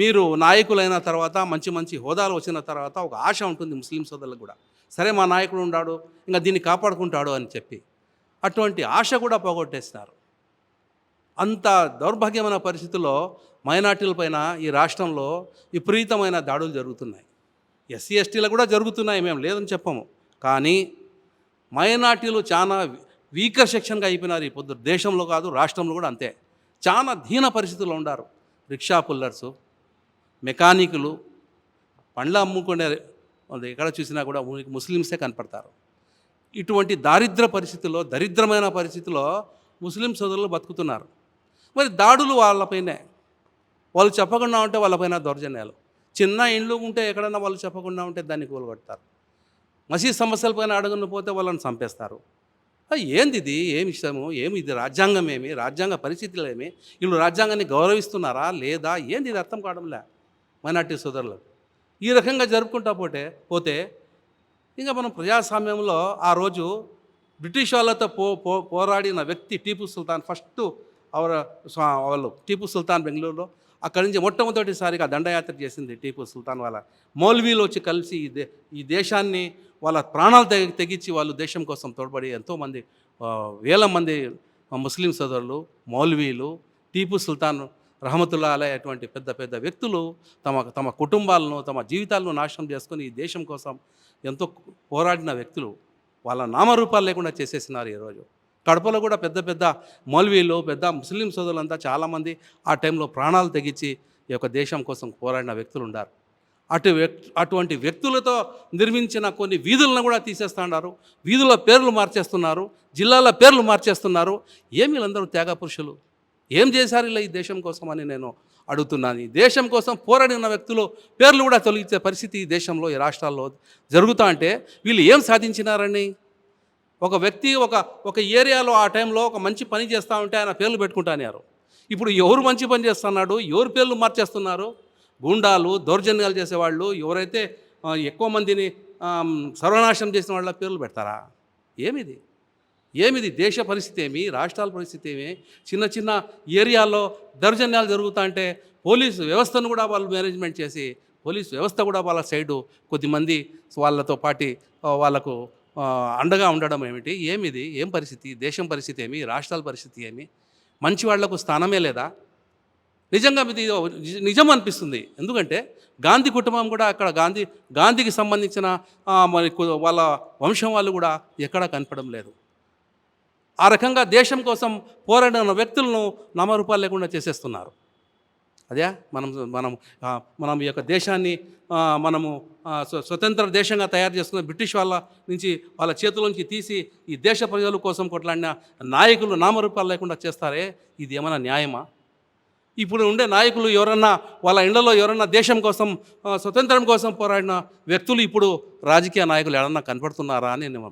మీరు నాయకులైన తర్వాత మంచి మంచి హోదాలు వచ్చిన తర్వాత ఒక ఆశ ఉంటుంది ముస్లిం సోదరులకు కూడా. సరే, మా నాయకుడు ఉన్నాడు, ఇంకా దీన్ని కాపాడుకుంటాడు అని చెప్పి అటువంటి ఆశ కూడా పోగొట్టేస్తున్నారు. అంత దౌర్భాగ్యమైన పరిస్థితుల్లో మైనార్టీలపైన ఈ రాష్ట్రంలో విపరీతమైన దాడులు జరుగుతున్నాయి. ఎస్సీ ఎస్టీలకు కూడా జరుగుతున్నాయి, మేము లేదని చెప్పము. కానీ మైనార్టీలు చాలా వీకర్ సెక్షన్గా అయిపోయినారు. ఈ పొద్దు దేశంలో కాదు రాష్ట్రంలో కూడా అంతే. చాలా దీన పరిస్థితుల్లో ఉన్నారు. రిక్షా పుల్లర్సు, మెకానికులు, పండ్ల అమ్ముకునే ఎక్కడ చూసినా కూడా ముస్లిమ్సే కనపడతారు. ఇటువంటి దరిద్రమైన పరిస్థితిలో ముస్లిం సోదరులు బతుకుతున్నారు. మరి దాడులు వాళ్ళపైనే, వాళ్ళు చెప్పకుండా ఉంటే వాళ్ళపైన దౌర్జన్యాలు. చిన్న ఇండ్లు ఉంటే ఎక్కడన్నా వాళ్ళు చెప్పకుండా ఉంటే దాన్ని కూలగొడతారు. మసీద్ సమస్యలపైన అడగను పోతే వాళ్ళని చంపేస్తారు. ఏంది ఇది? ఏమి ఇష్టము? ఏమి ఇది? రాజ్యాంగం ఏమి? రాజ్యాంగ పరిస్థితులు ఏమి? వీళ్ళు రాజ్యాంగాన్ని గౌరవిస్తున్నారా లేదా? ఏంది ఇది? అర్థం కావడంలే మైనార్టీ సోదరులు. ఈ రకంగా జరుపుకుంటా పోతే ఇంకా మనం ప్రజాస్వామ్యంలో ఆ రోజు బ్రిటిష్ వాళ్ళతో పోరాడిన వ్యక్తి టీపు సుల్తాన్. ఫస్ట్ వాళ్ళు టీపు సుల్తాన్ బెంగళూరులో, అక్కడి నుంచి మొట్టమొదటిసారిగా దండయాత్ర చేసింది టీపు సుల్తాన్. వాళ్ళ మౌల్వీలు వచ్చి కలిసి ఈ దేశాన్ని వాళ్ళ ప్రాణాలు తెగించి వాళ్ళు దేశం కోసం తోడ్పడి ఎంతోమంది వేల మంది ముస్లిం సోదరులు, మౌల్వీలు, టీపు సుల్తాన్ రహమతుల్లా అలై అటువంటి పెద్ద పెద్ద వ్యక్తులు తమ కుటుంబాలను తమ జీవితాలను నాశనం చేసుకొని ఈ దేశం కోసం ఎంతో పోరాడిన వ్యక్తులు వాళ్ళ నామరూపాలు లేకుండా చేసేసినారు. ఈరోజు కడపలో కూడా పెద్ద పెద్ద మౌల్వీలు, పెద్ద ముస్లిం సోదరులంతా చాలామంది ఆ టైంలో ప్రాణాలు తెగించి ఈ యొక్క దేశం కోసం పోరాడిన వ్యక్తులు ఉన్నారు. అటువంటి వ్యక్తులతో నిర్మించిన కొన్ని వీధులను కూడా తీసేస్తున్నారు. వీధుల పేర్లు మార్చేస్తున్నారు, జిల్లాల పేర్లు మార్చేస్తున్నారు. ఏమి వీళ్ళందరూ త్యాగ పురుషులు? ఏం చేశారు ఇలా ఈ దేశం కోసం అని నేను అడుగుతున్నాను. ఈ దేశం కోసం పోరాడిన వ్యక్తులు పేర్లు కూడా తొలగించే పరిస్థితి ఈ దేశంలో, ఈ రాష్ట్రాల్లో జరుగుతా అంటే వీళ్ళు ఏం సాధించినారని? ఒక వ్యక్తి ఒక ఏరియాలో ఆ టైంలో ఒక మంచి పని చేస్తూ ఉంటే ఆయన పేర్లు పెట్టుకుంటాన్నారు. ఇప్పుడు ఎవరు మంచి పని చేస్తున్నాడు, ఎవరు పేర్లు మార్చేస్తున్నారు? గూండాలు, దౌర్జన్యాలు చేసేవాళ్ళు, ఎవరైతే ఎక్కువ మందిని సర్వనాశనం చేసిన వాళ్ళ పేర్లు పెడతారా? ఏమిది? దేశ పరిస్థితి ఏమి? రాష్ట్రాల పరిస్థితి ఏమి? చిన్న చిన్న ఏరియాల్లో దౌర్జన్యాలు జరుగుతా అంటే పోలీసు వ్యవస్థను కూడా వాళ్ళు మేనేజ్మెంట్ చేసి, పోలీసు వ్యవస్థ కూడా వాళ్ళ సైడు కొద్దిమంది వాళ్ళతో పాటి వాళ్ళకు అండగా ఉండడం ఏమిటి? ఏం పరిస్థితి? దేశం పరిస్థితి ఏమి? రాష్ట్రాల పరిస్థితి ఏమి? మంచి వాళ్లకు స్థానమే లేదా? నిజంగా ఇది నిజం అనిపిస్తుంది. ఎందుకంటే గాంధీ కుటుంబం కూడా అక్కడ గాంధీకి సంబంధించిన మరి వాళ్ళ వంశం వాళ్ళు కూడా ఎక్కడా కనపడడం లేదు. ఆ రకంగా దేశం కోసం పోరాడిన వ్యక్తులను నామరూపాలు లేకుండా చేసేస్తున్నారు. అదే మనం ఈ యొక్క దేశాన్ని మనము స్వతంత్ర దేశంగా తయారు చేసుకున్న బ్రిటిష్ వాళ్ళ నుంచి వాళ్ళ చేతుల్లోంచి తీసి ఈ దేశ ప్రజల కోసం కొట్లాడిన నాయకులు నామరూపాలు లేకుండా చేస్తారే, ఇది ఏమైనా న్యాయమా? ఇప్పుడు ఉండే నాయకులు ఎవరన్నా వాళ్ళ ఇళ్లలో ఎవరన్నా దేశం కోసం స్వతంత్రం కోసం పోరాడిన వ్యక్తులు ఇప్పుడు రాజకీయ నాయకులు ఎవరన్నా కనపడుతున్నారా అని నేను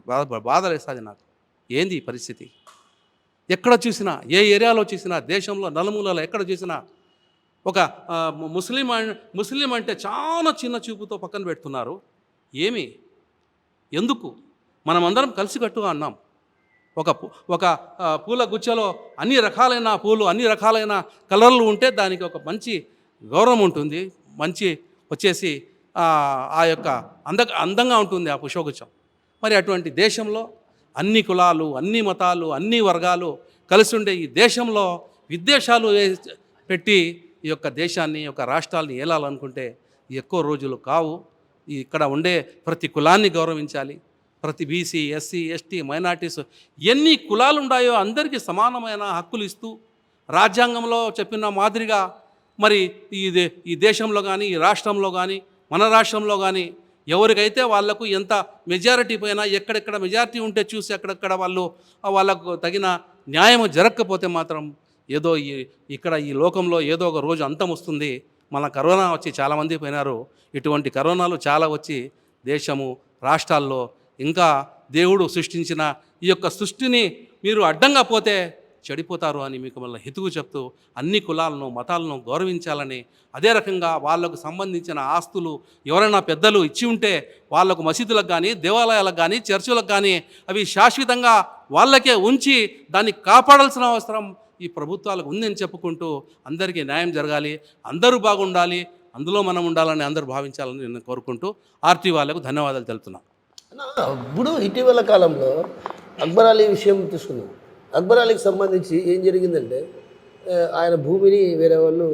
బాధ వేస్తుంది నాకు. ఏంది ఈ పరిస్థితి? ఎక్కడ చూసినా, ఏ ఏరియాలో చూసినా, దేశంలో నలుమూలలో ఎక్కడ చూసినా ఒక ముస్లిం అంటే చాలా చిన్న చూపుతో పక్కన పెడుతున్నారు. ఎందుకు? మనమందరం కలిసికట్టుగా అన్నాం. ఒక పూల గుచ్ఛలో అన్ని రకాలైన పూలు, అన్ని రకాలైన కలర్లు ఉంటే దానికి ఒక మంచి గౌరవం ఉంటుంది, మంచి వచ్చేసి ఆ యొక్క అందంగా ఉంటుంది ఆ పుష్పగుచ్చం. మరి అటువంటి దేశంలో అన్ని కులాలు, అన్ని మతాలు, అన్ని వర్గాలు కలిసి ఉండే ఈ దేశంలో విద్వేషాలు పెట్టి ఈ యొక్క దేశాన్ని, ఈ యొక్క రాష్ట్రాలని ఏలాలనుకుంటే ఎక్కువ రోజులు కావు. ఇక్కడ ఉండే ప్రతి కులాన్ని గౌరవించాలి. ప్రతి బీసీ, ఎస్సీ, ఎస్టీ, మైనార్టీస్ ఎన్ని కులాలు ఉన్నాయో అందరికీ సమానమైన హక్కులు ఇస్తూ రాజ్యాంగంలో చెప్పిన మాదిరిగా మరి ఈ దేశంలో కానీ, ఈ రాష్ట్రంలో కానీ, మన రాష్ట్రంలో కానీ ఎవరికైతే వాళ్లకు ఎంత మెజారిటీ పోయినా ఎక్కడెక్కడ మెజారిటీ ఉంటే చూసి అక్కడక్కడ వాళ్ళకు తగిన న్యాయం జరగకపోతే మాత్రం ఏదో ఇక్కడ ఈ లోకంలో ఏదో ఒక రోజు అంతం వస్తుంది. మన కరోనా వచ్చి చాలామంది పోయినారు. ఇటువంటి కరోనాలు చాలా వచ్చి దేశము రాష్ట్రాల్లో ఇంకా దేవుడు సృష్టించిన ఈ యొక్క సృష్టిని మీరు అడ్డంగా పోతే చెడిపోతారు అని మీకు మళ్ళీ హితువు చెప్తూ అన్ని కులాలను మతాలను గౌరవించాలని, అదే రకంగా వాళ్లకు సంబంధించిన ఆస్తులు ఎవరైనా పెద్దలు ఇచ్చి ఉంటే వాళ్లకు మసీదులకు కానీ దేవాలయాలకు కానీ చర్చిలకు కానీ అవి శాశ్వతంగా వాళ్ళకే ఉంచి దాన్ని కాపాడాల్సిన అవసరం ఈ ప్రభుత్వాలకు ఉందని చెప్పుకుంటూ అందరికీ న్యాయం జరగాలి, అందరూ బాగుండాలి, అందులో మనం ఉండాలని అందరూ భావించాలని నేను కోరుకుంటూ ఆర్టీ వాళ్ళకు ధన్యవాదాలు తెలుపుతున్నాను. ఇప్పుడు ఇటీవల కాలంలో అక్బర్ అలీ విషయం తీసుకున్నాం. అక్బర్ అలీకి సంబంధించి ఏం జరిగిందంటే ఆయన భూమిని వేరే వాళ్ళు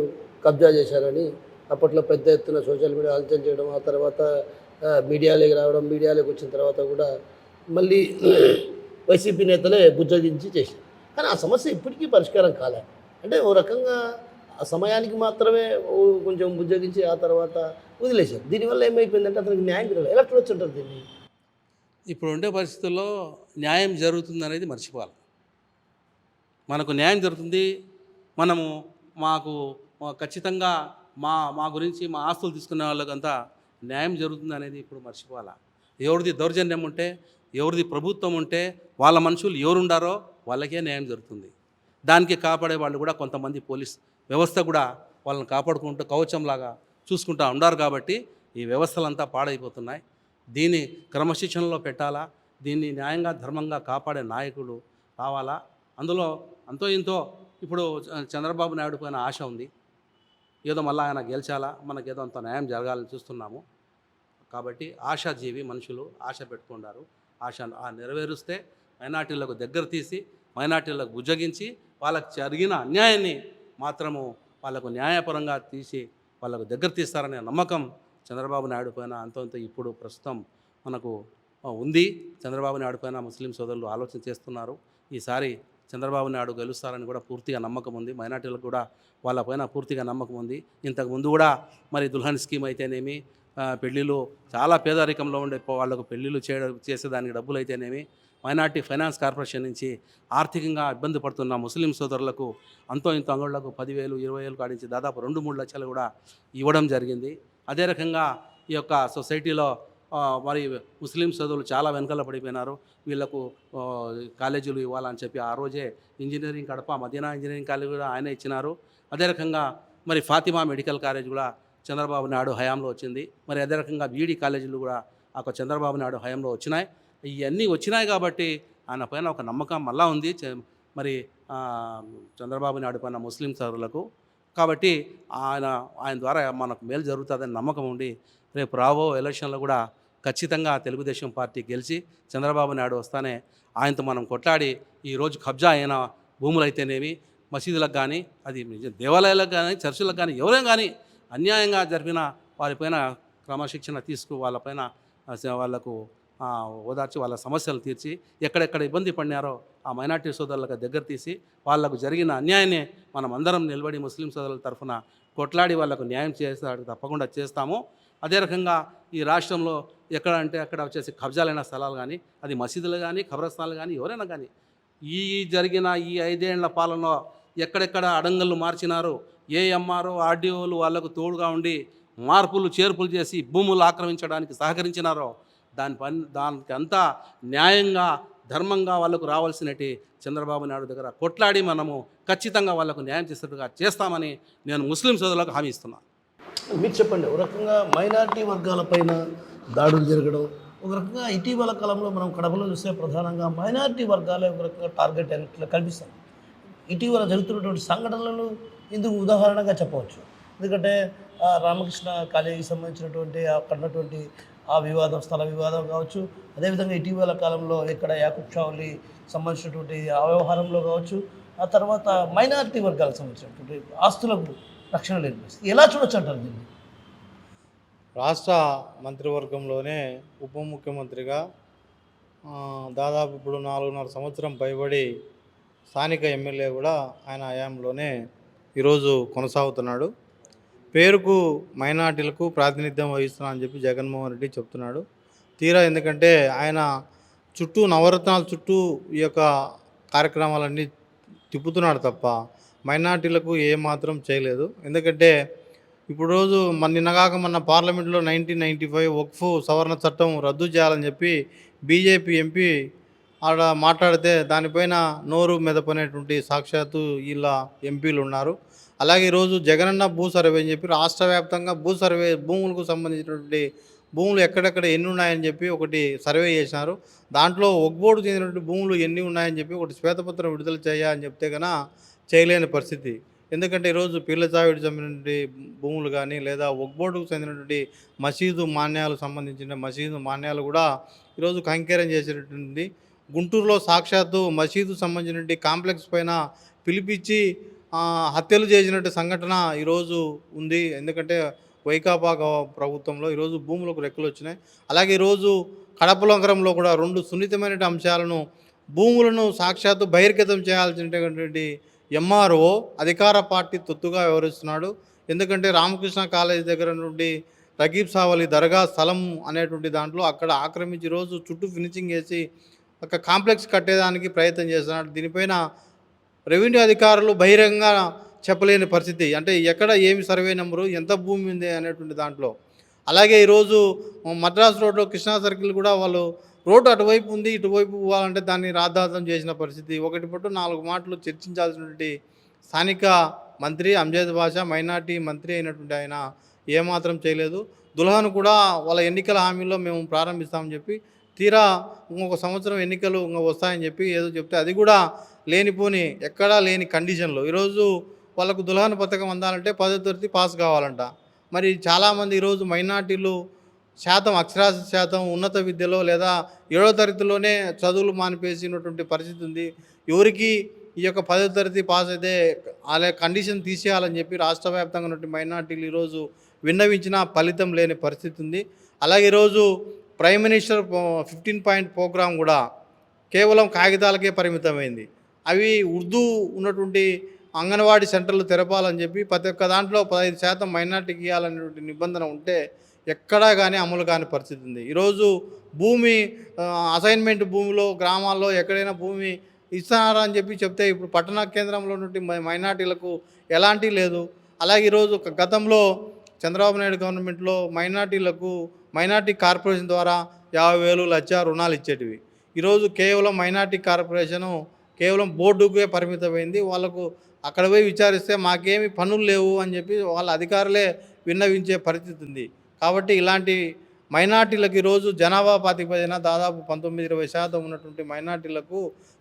కబ్జా చేశారని అప్పట్లో పెద్ద ఎత్తున సోషల్ మీడియా హల్చల్ చేయడం, ఆ తర్వాత మీడియాలోకి రావడం, మీడియాలోకి వచ్చిన తర్వాత కూడా మళ్ళీ వైసీపీ నేతలే బుజ్జగించి చేశారు. కానీ ఆ సమస్య ఇప్పటికీ పరిష్కారం కాలే. అంటే ఓ రకంగా ఆ సమయానికి మాత్రమే కొంచెం బుజ్జగించి ఆ తర్వాత వదిలేశారు. దీనివల్ల ఏమైపోయిందంటే అతనికి న్యాయం జరగలేదు. ఎలా చూడొచ్చు అంటారు దీన్ని? ఇప్పుడు ఉండే పరిస్థితుల్లో న్యాయం జరుగుతుంది అనేది మర్చిపోవాలి. మనకు న్యాయం జరుగుతుంది, మనము మాకు ఖచ్చితంగా మా గురించి మా ఆస్తులు తీసుకునే వాళ్ళకంతా న్యాయం జరుగుతుంది అనేది ఇప్పుడు మర్చిపోవాలి. ఎవరిది దౌర్జన్యం ఉంటే, ఎవరిది ప్రభుత్వం ఉంటే, వాళ్ళ మనుషులు ఎవరుండారో వాళ్ళకే న్యాయం జరుగుతుంది. దానికి కాపాడే వాళ్ళు కూడా కొంతమంది పోలీస్ వ్యవస్థ కూడా వాళ్ళని కాపాడుకుంటూ కవచంలాగా చూసుకుంటూ ఉన్నారు. కాబట్టి ఈ వ్యవస్థలంతా పాడైపోతున్నాయి. దీన్ని క్రమశిక్షణలో పెట్టాలా, దీన్ని న్యాయంగా ధర్మంగా కాపాడే నాయకులు రావాలా. అందులో అంతో ఇంతో ఇప్పుడు చంద్రబాబు నాయుడు పైన ఆశ ఉంది, ఏదో మళ్ళీ ఆయన గెలిచాలా, మనకేదో అంత న్యాయం జరగాలని చూస్తున్నాము. కాబట్టి ఆశాజీవి మనుషులు ఆశ పెట్టుకున్నారు. ఆశ నెరవేరుస్తే మైనార్టీలకు దగ్గర తీసి మైనార్టీలకు బుజ్జగించి వాళ్ళకు జరిగిన అన్యాయాన్ని మాత్రము వాళ్ళకు న్యాయపరంగా తీసి వాళ్ళకు దగ్గర తీస్తారనే నమ్మకం చంద్రబాబు నాయుడు పైన అంతంత ఇప్పుడు ప్రస్తుతం మనకు ఉంది. చంద్రబాబు నాయుడు పైన ముస్లిం సోదరులు ఆలోచన చేస్తున్నారు. ఈసారి చంద్రబాబు నాయుడు గెలుస్తారని కూడా పూర్తిగా నమ్మకం ఉంది. మైనార్టీలకు కూడా వాళ్ళపైన పూర్తిగా నమ్మకం ఉంది. ఇంతకుముందు కూడా మరి దుల్హన్ స్కీమ్ అయితేనేమి, పెళ్ళిళ్ళు చాలా పేదరికంలో ఉండే వాళ్ళకు పెళ్ళిళ్ళు చేసేదానికి డబ్బులు అయితేనేమి, మైనార్టీ ఫైనాన్స్ కార్పొరేషన్ నుంచి ఆర్థికంగా ఇబ్బంది పడుతున్న ముస్లిం సోదరులకు అంతో ఇంత అంగళ్ళకు 10,000, 20,000 కాడించి దాదాపు 2-3 లక్షలు కూడా ఇవ్వడం జరిగింది. అదే రకంగా ఈ యొక్క సొసైటీలో మరి ముస్లిం సోదరులు చాలా వెనకాల పడిపోయినారు. వీళ్లకు కాలేజీలు ఇవ్వాలని చెప్పి ఆ రోజే engineering Kadapa Madina engineering college కూడా ఆయన ఇచ్చినారు. అదే రకంగా మరి ఫాతిమా మెడికల్ కాలేజ్ కూడా చంద్రబాబు నాయుడు హయాంలో వచ్చింది. మరి అదే రకంగా బీఈడి కాలేజీలు కూడా ఆ చంద్రబాబు నాయుడు హయాంలో వచ్చినాయి. ఇవన్నీ వచ్చినాయి కాబట్టి ఆయన పైన ఒక నమ్మకం మళ్ళా ఉంది మరి చంద్రబాబు నాయుడు పైన ముస్లిం సోదరులకు. కాబట్టి ఆయన ద్వారా మనకు మేలు జరుగుతుందని నమ్మకం ఉండి రేపు రాబో ఎలక్షన్లో కూడా ఖచ్చితంగా తెలుగుదేశం పార్టీ గెలిచి చంద్రబాబు నాయుడు వస్తానే ఆయనతో మనం కొట్లాడి ఈరోజు కబ్జా అయిన భూములు అయితేనేమి, మసీదులకు కానీ, అది దేవాలయాలకు కానీ, చర్చిలకు కానీ, ఎవరైనా కానీ అన్యాయంగా జరిపిన వారిపైన క్రమశిక్షణ వాళ్ళపైన వాళ్లకు ఓదార్చి వాళ్ళ సమస్యలు తీర్చి ఎక్కడెక్కడ ఇబ్బంది పడినారో ఆ మైనార్టీ సోదరులకు దగ్గర తీసి వాళ్లకు జరిగిన అన్యాయాన్ని మనం అందరం నిలబడి ముస్లిం సోదరుల తరఫున కొట్లాడి వాళ్లకు న్యాయం చేస్తాడు తప్పకుండా చేస్తాము. అదే రకంగా ఈ రాష్ట్రంలో ఎక్కడ అంటే అక్కడ వచ్చేసి కబ్జాలైన స్థలాలు కానీ, అది మసీదులు కానీ, ఖబరస్థానాలు కానీ, ఎవరైనా కానీ జరిగిన ఈ 5 ఏళ్ల పాలనలో ఎక్కడెక్కడ అడంగళ్ళు మార్చినారు, ఏ ఎంఆర్ఓ ఆర్డీఓలు వాళ్లకు తోడుగా ఉండి మార్పులు చేర్పులు చేసి భూములు ఆక్రమించడానికి సహకరించినారో దానికి అంతా న్యాయంగా ధర్మంగా వాళ్ళకు రావాల్సినటి చంద్రబాబు నాయుడు దగ్గర కొట్లాడి మనము ఖచ్చితంగా వాళ్ళకు న్యాయం చేసేట్టుగా చేస్తామని నేను ముస్లిం సోదరులకు హామీ ఇస్తున్నాను. మీరు చెప్పండి, ఒక రకంగా మైనారిటీ వర్గాలపైన దాడులు జరగడం, ఒక రకంగా ఇటీవల కాలంలో మనం కడపలో చూస్తే ప్రధానంగా మైనారిటీ వర్గాలే ఒక రకంగా టార్గెట్ అయినట్లు కనిపిస్తుంది. ఇటీవల జరుగుతున్నటువంటి సంఘటనలను ఇందుకు ఉదాహరణగా చెప్పవచ్చు. ఎందుకంటే రామకృష్ణ కాలేజీకి సంబంధించినటువంటి అక్కడ ఉన్నటువంటి ఆ వివాదం, స్థల వివాదం కావచ్చు, అదేవిధంగా ఇటీవల కాలంలో ఇక్కడ యాకూబ్ షావులి సంబంధించినటువంటి ఆ వ్యవహారంలో కావచ్చు, ఆ తర్వాత మైనారిటీ వర్గాలకు సంబంధించినటువంటి ఆస్తులకు రక్షణ లేని పరిస్థితి. ఎలా చూడొచ్చు అంటారు దీన్ని? రాష్ట్ర మంత్రివర్గంలోనే ఉప ముఖ్యమంత్రిగా దాదాపు ఇప్పుడు 4.5 సంవత్సరం పైబడి స్థానిక ఎమ్మెల్యే కూడా ఆయన హయాంలోనే ఈరోజు కొనసాగుతున్నాడు. పేరుకు మైనార్టీలకు ప్రాతినిధ్యం వహిస్తున్నా అని చెప్పి జగన్మోహన్ రెడ్డి చెప్తున్నాడు. తీరా ఎందుకంటే ఆయన చుట్టూ నవరత్నాల చుట్టూ ఈ యొక్క కార్యక్రమాలన్నీ తిప్పుతున్నాడు తప్ప మైనార్టీలకు ఏమాత్రం చేయలేదు. ఎందుకంటే ఇప్పుడు రోజు నిన్నగాక మొన్న పార్లమెంట్లో 1995 వక్ఫ్ సవరణ చట్టం రద్దు చేయాలని చెప్పి బీజేపీ ఎంపీ ఆడ మాట్లాడితే దానిపైన నోరు మెదపనేటువంటి సాక్షాత్తు వీళ్ళ ఎంపీలు ఉన్నారు. అలాగే ఈరోజు జగనన్న భూ సర్వే అని చెప్పి రాష్ట్ర వ్యాప్తంగా భూ సర్వే భూములకు సంబంధించినటువంటి భూములు ఎక్కడెక్కడ ఎన్ని ఉన్నాయని చెప్పి ఒకటి సర్వే చేసినారు. దాంట్లో ఒగ్బోర్డు చెందినటువంటి భూములు ఎన్ని ఉన్నాయని చెప్పి ఒకటి శ్వేతపత్రం విడుదల చేయాలని చెప్తే కన్నా చేయలేని పరిస్థితి. ఎందుకంటే ఈరోజు పీర్లచావిడికి సంబంధించినటువంటి భూములు కానీ లేదా ఒగ్బోర్డుకు చెందినటువంటి మసీదు మాన్యాలు సంబంధించిన మసీదు మాన్యాలు కూడా ఈరోజు కంకేరం చేసేటటువంటి గుంటూరులో సాక్షాత్తు మసీదు సంబంధించినటువంటి కాంప్లెక్స్ పైన పిలిపించి హత్యలు చేసినట్టు సంఘటన ఈరోజు ఉంది. ఎందుకంటే వైకాపా ప్రభుత్వంలో ఈరోజు భూములకు రెక్కలు వచ్చినాయి. అలాగే ఈరోజు కడపలంకరంలో కూడా 2 సున్నితమైన అంశాలను భూములను సాక్షాత్తు బహిర్గతం చేయాల్సినటువంటి ఎంఆర్ఓ అధికార పార్టీ తొత్తుగా వ్యవహరిస్తున్నాడు. ఎందుకంటే రామకృష్ణ కాలేజ్ దగ్గర నుండి రకీబ్ సావలి దర్గా స్థలం అనేటువంటి దాంట్లో అక్కడ ఆక్రమించి రోజు చుట్టూ ఫినిషింగ్ చేసి ఒక కాంప్లెక్స్ కట్టేదానికి ప్రయత్నం చేస్తున్నాడు. దీనిపైన రెవెన్యూ అధికారులు బహిరంగంగా చెప్పలేని పరిస్థితి. అంటే ఎక్కడ ఏమి సర్వే నెంబరు ఎంత భూమి ఉంది అనేటువంటి దాంట్లో. అలాగే ఈరోజు మద్రాస్ రోడ్లో కృష్ణా సర్కిల్ కూడా వాళ్ళు రోడ్డు అటువైపు ఉంది ఇటువైపు పోవాలంటే దాన్ని రాద్ధాంతం చేసిన పరిస్థితి. 1 మాటలు చర్చించాల్సినటువంటి స్థానిక మంత్రి అంజద్ బాషా మైనార్టీ మంత్రి అయినటువంటి ఆయన ఏమాత్రం చేయలేదు. దుల్హన్ కూడా వాళ్ళ ఎన్నికల హామీల్లో మేము ప్రారంభిస్తామని చెప్పి తీరా ఇంకొక సంవత్సరం ఎన్నికలు వస్తాయని చెప్పి ఏదో చెప్తే అది కూడా లేనిపోని ఎక్కడా లేని కండిషన్లో ఈరోజు వాళ్ళకు దుల్హన్ పథకం అందాలంటే 10వ తరగతి పాస్ కావాలంట. మరి చాలామంది ఈరోజు మైనార్టీలు అక్షరాస్యత శాతం ఉన్నత విద్యలో లేదా 7వ తరగతిలోనే చదువులు మానిపేసినటువంటి పరిస్థితి ఉంది. ఎవరికి ఈ యొక్క 10వ తరగతి పాస్ అయితే అలా కండిషన్ తీసేయాలని చెప్పి రాష్ట్ర వ్యాప్తంగా ఉన్నటువంటి మైనార్టీలు ఈరోజు విన్నవించిన ఫలితం లేని పరిస్థితి ఉంది. అలాగే ఈరోజు ప్రైమ్ మినిస్టర్ 15 పాయింట్ ప్రోగ్రాం కూడా కేవలం కాగితాలకే పరిమితమైంది. అవి ఉర్దూ ఉన్నటువంటి అంగన్వాడీ సెంటర్లు తెరపాలని చెప్పి ప్రతి ఒక్క దాంట్లో 15% మైనార్టీకి ఇవ్వాలనేటువంటి నిబంధన ఉంటే ఎక్కడా కానీ అమలు కాని పరిస్థితి ఉంది. ఈరోజు భూమి అసైన్మెంట్ భూమిలో గ్రామాల్లో ఎక్కడైనా భూమి ఇస్తున్నారా అని చెప్పి చెప్తే ఇప్పుడు పట్టణ కేంద్రంలో ఉన్నటువంటి మైనార్టీలకు ఎలాంటి లేదు. అలాగే ఈరోజు గతంలో చంద్రబాబు నాయుడు గవర్నమెంట్లో మైనార్టీ కార్పొరేషన్ ద్వారా 50,000 లక్ష రుణాలు ఇచ్చేటివి. ఈరోజు కేవలం మైనార్టీ కార్పొరేషను కేవలం బోర్డుకే పరిమితమైంది. వాళ్ళకు అక్కడ పోయి విచారిస్తే మాకేమి పనులు లేవు అని చెప్పి వాళ్ళ అధికారులే విన్నవించే పరిస్థితి ఉంది. కాబట్టి ఇలాంటి మైనార్టీలకు ఈరోజు జనాభా ప్రాతిపదికన దాదాపు 19-20% ఉన్నటువంటి మైనార్టీలకు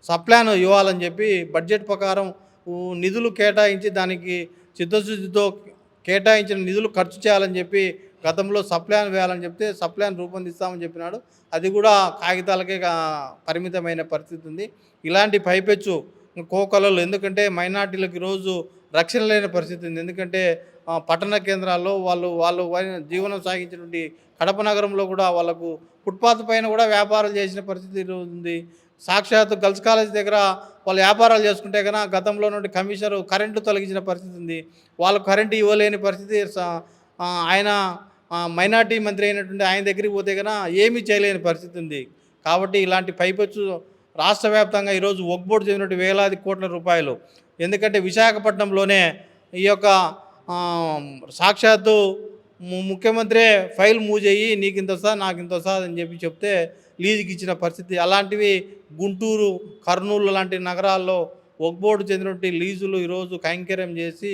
సప్లాన్ ఇవ్వాలని చెప్పి బడ్జెట్ ప్రకారం నిధులు కేటాయించి దానికి చిత్తశుద్ధితో కేటాయించిన నిధులు ఖర్చు చేయాలని చెప్పి గతంలో సప్లాన్ వేయాలని చెప్తే సప్లాన్ రూపొందిస్తామని చెప్పినాడు. అది కూడా కాగితాలకే పరిమితమైన పరిస్థితి ఉంది. ఇలాంటి పైపెచ్చు కోకలలు ఎందుకంటే మైనార్టీలకు ఈరోజు రక్షణ లేని పరిస్థితి ఉంది. ఎందుకంటే పట్టణ కేంద్రాల్లో వాళ్ళు జీవనం సాగించినటువంటి కడప నగరంలో కూడా వాళ్ళకు ఫుట్పాత్ పైన కూడా వ్యాపారాలు చేసిన పరిస్థితి ఉంది. సాక్షాత్ గర్ల్స్ కాలేజ్ దగ్గర వాళ్ళు వ్యాపారాలు చేసుకుంటే కన్నా గతంలో నుండి కమిషనర్ కరెంటు తొలగించిన పరిస్థితి ఉంది. వాళ్ళు కరెంటు ఇవ్వలేని పరిస్థితి. ఆయన మైనార్టీ మంత్రి అయినటువంటి ఆయన దగ్గరికి పోతే కన్నా ఏమీ చేయలేని పరిస్థితి ఉంది. కాబట్టి ఇలాంటి పైపెచ్చు రాష్ట్ర వ్యాప్తంగా ఈరోజు ఒగ్బోర్డు చెందినటువంటి వేలాది కోట్ల రూపాయలు. ఎందుకంటే విశాఖపట్నంలోనే ఈ యొక్క సాక్షాత్తు ముఖ్యమంత్రి ఫైల్ మూవ్ చేయి నీకు ఇంత వస్తుంది నాకు ఇంత వస్తుంది అని చెప్పి చెప్తే లీజుకి ఇచ్చిన పరిస్థితి. అలాంటివి గుంటూరు కర్నూలు లాంటి నగరాల్లో ఒగ్బోర్డు చెందినటువంటి లీజులు ఈరోజు కైంకర్యం చేసి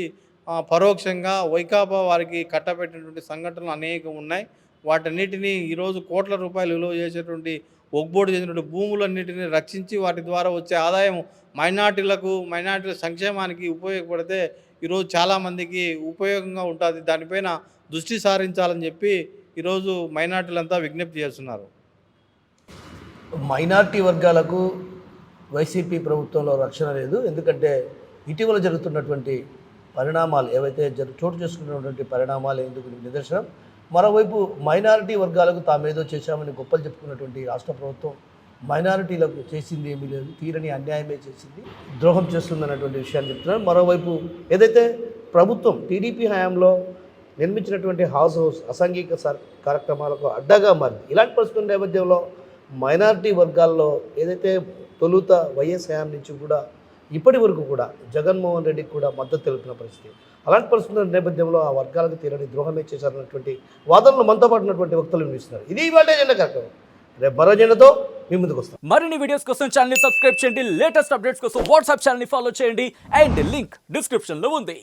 పరోక్షంగా వైకాపా వారికి కట్టబెట్టినటువంటి సంఘటనలు అనేకం ఉన్నాయి. వాటన్నిటినీ ఈరోజు కోట్ల రూపాయలు విలువ చేసేటువంటి ఒగ్బోర్డు చెందినటువంటి భూములన్నిటిని రక్షించి వాటి ద్వారా వచ్చే ఆదాయం మైనార్టీల సంక్షేమానికి ఉపయోగపడితే ఈరోజు చాలామందికి ఉపయోగంగా ఉంటుంది. దానిపైన దృష్టి సారించాలని చెప్పి ఈరోజు మైనార్టీలంతా విజ్ఞప్తి చేస్తున్నారు. మైనార్టీ వర్గాలకు వైసీపీ ప్రభుత్వంలో రక్షణ లేదు. ఎందుకంటే ఇటీవల జరుగుతున్నటువంటి పరిణామాలు ఏవైతే చోటు చేసుకున్నటువంటి పరిణామాలు ఎందుకు నిదర్శనం. మరోవైపు మైనారిటీ వర్గాలకు తామేదో చేశామని గొప్పలు చెప్పుకున్నటువంటి రాష్ట్ర ప్రభుత్వం మైనారిటీలకు చేసింది ఏమీ లేదు, తీరని అన్యాయమే చేసింది, ద్రోహం చేస్తుందన్నటువంటి విషయాన్ని చెప్తున్నారు. మరోవైపు ఏదైతే ప్రభుత్వం టీడీపీ హయాంలో నిర్మించినటువంటి హౌస్ అసాంఘిక కార్యక్రమాలకు అడ్డాగా మారింది. ఇలాంటి పరిస్థితుల నేపథ్యంలో మైనారిటీ వర్గాల్లో ఏదైతే తొలుత వైఎస్ హయాం నుంచి కూడా ఇప్పటి వరకు కూడా జగన్మోహన్ రెడ్డికి కూడా మద్దతు తెలిపిన పరిస్థితి. అలాంటి పరిస్థితుల నేపథ్యంలో ఆ వర్గాలకు తీరని ద్రోహమే చేశారన్నటువంటి వాదనలు మనతో పాటు ఉన్నటువంటి వ్యక్తులు వినిపిస్తున్నారు. ఇది ఇవాళ ఎజెండా కార్యక్రమం. రేపు మరో ఎజెండాతో మీ ముందుకు వస్తాం. మరిన్ని వీడియోస్ కోసం ఛానల్ ని సబ్స్క్రైబ్ చేయండి. లేటెస్ట్ అప్డేట్స్ కోసం వాట్సాప్ ఛానల్ ని ఫాలో చేయండి. అండ్ లింక్ డిస్క్రిప్షన్ లో ఉంది.